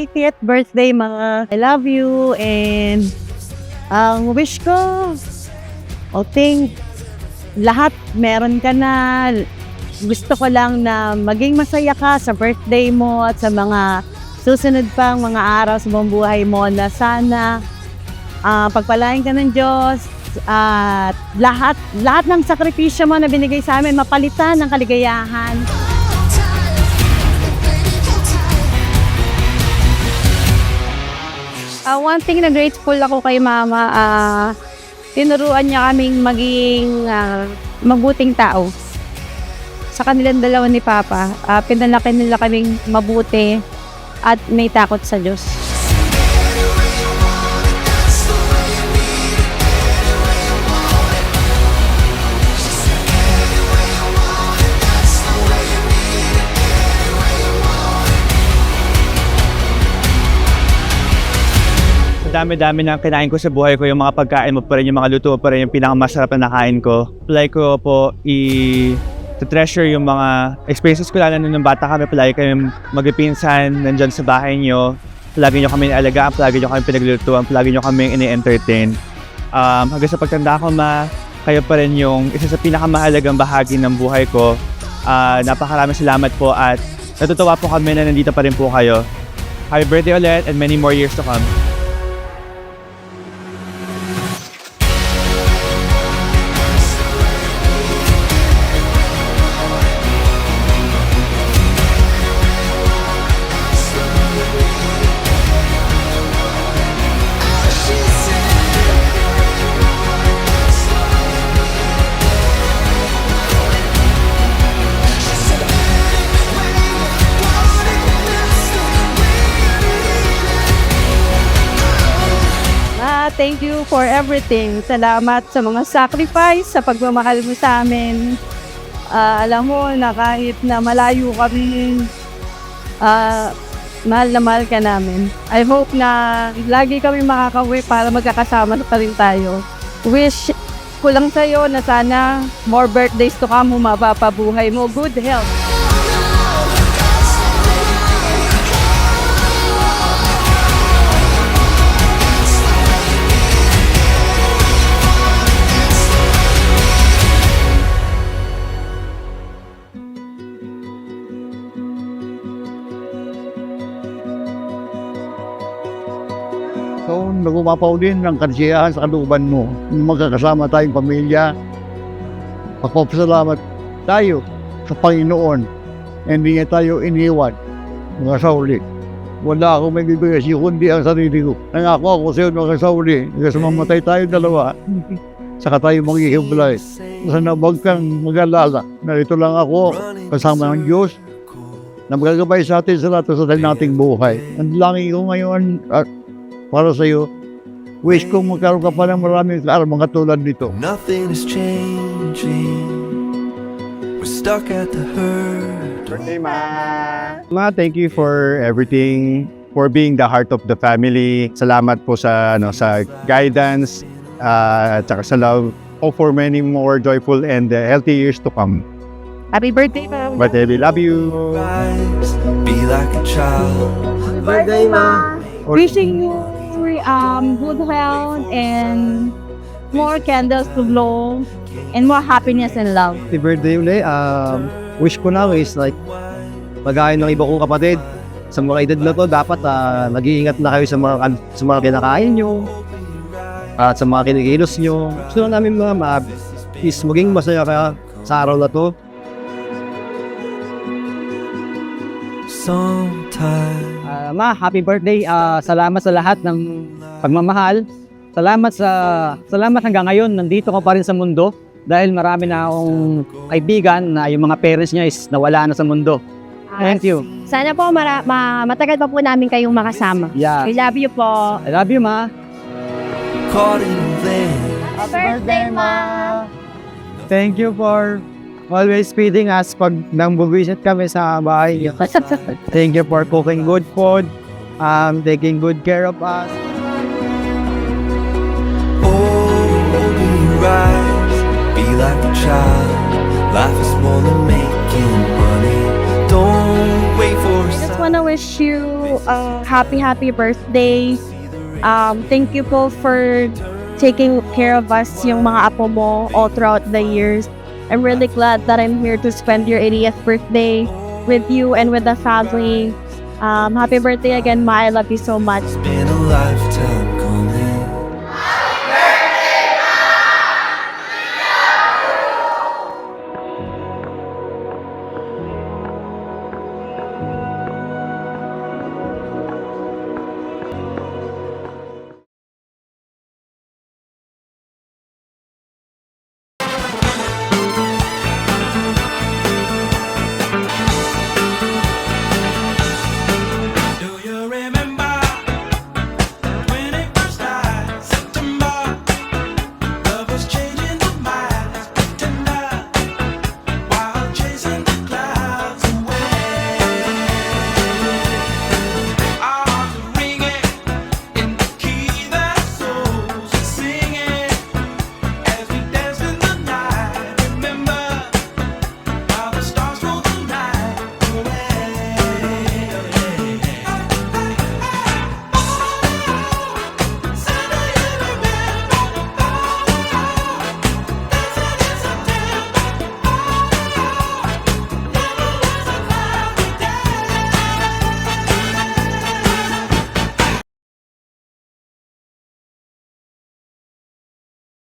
80th birthday, mga. I love you, and ang wish ko, lahat meron ka na. Gusto ko lang na maging masaya ka sa birthday mo at sa mga susunod pang mga araw sa buong buhay mo, na sana pagpalain ka ng Diyos at lahat ng sakripisyo mo na binigay sa amin mapalitan ng kaligayahan. One thing na grateful ako kay Mama, tinuruan niya kaming maging mabuting tao. Sa kanilang dalawa ni Papa, pinalaki nila kaming mabuti at may takot sa Diyos. Dami-dami na kinain ko sa buhay ko, yung mga pagkain mo pa rin, yung mga luto mo pa rin, yung pinakamasarap na nakain ko. Like ko po i-treasure yung mga experiences ko, lalo nung bata kami, palagi kami magpipinsan, nandyan sa bahay nyo. Palagi nyo kami alagaan, palagi nyo kami pinaglutuan, palagi nyo kami ini-entertain. Hanggang sa pagtanda ko, kayo pa rin yung isa sa pinakamahalagang bahagi ng buhay ko. Napakaraming salamat po at natutuwa po kami na nandito pa rin po kayo. Happy birthday ulit and many more years to come. Thank you for everything. Salamat sa mga sacrifice, sa pagmamahal mo sa amin. Alam mo na kahit na malayo kami, mahal na mahal ka namin. I hope na lagi kami makakauwi para magkakasama pa rin tayo. Wish ko lang sa'yo na sana more birthdays to come, humaba pa buhay mo. Good health. So, nagumapaw din ng kasiyahan sa kalooban mo. Magkakasama tayong pamilya. Pagpapasalamat tayo sa Panginoon. Hindi niya tayo iniwan. Mga sauli. Wala akong may bibigay siya, kundi ang sarili ko. Nangako ako sa iyo mga sauli. Kasi mamatay tayo dalawa. Saka tayo maghihiblay. Sana huwag kang mag-alala na ito lang ako kasama ng Diyos na magagabay sa atin sa lahat sa nating buhay. Ang langin ko ngayon para sa iyo, wish kong magkaroon ka pa ng maraming mga tulad nito. Nothing is changing. We're stuck at the hurt. Birthday, Ma, thank you for everything, for being the heart of the family. Salamat po sa guidance at saka sa love. Hope for many more joyful and healthy years to come. Happy birthday, Mama. Birthday, we love you. Rise, be like a child. Birthday, Ma. Wishing you good health and more candles to blow and more happiness and love. Happy birthday uli. Wish ko na is like pagkain ng iba kong kapatid. Sa mga edad na to, dapat nag-iingat na kayo sa mga kinakain nyo at sa mga kinikilos nyo. Gusto lang namin is maging masaya ka sa araw na to. Sometimes Ma, happy birthday. Salamat sa lahat ng pagmamahal. Salamat hanggang ngayon. Nandito ka pa rin sa mundo dahil marami na akong kaibigan na yung mga parents niya is nawala na sa mundo. Thank you. Sana po matagal pa po namin kayong makasama. Yeah. I love you po. I love you, Ma. caught in a land. Happy birthday, Ma. Thank you for always feeding us pag nang buwisit kami sa bahay niyo. Thank you for cooking good food, taking good care of us. Rise, be like a child. Life is more than making money. Don't wait for a I just wanna wish you happy birthday. Thank you po for taking care of us, yung mga apo mo, all throughout the years. I'm really glad that I'm here to spend your 80th birthday with you and with the family. Happy birthday again, Ma. I love you so much. It's been a lifetime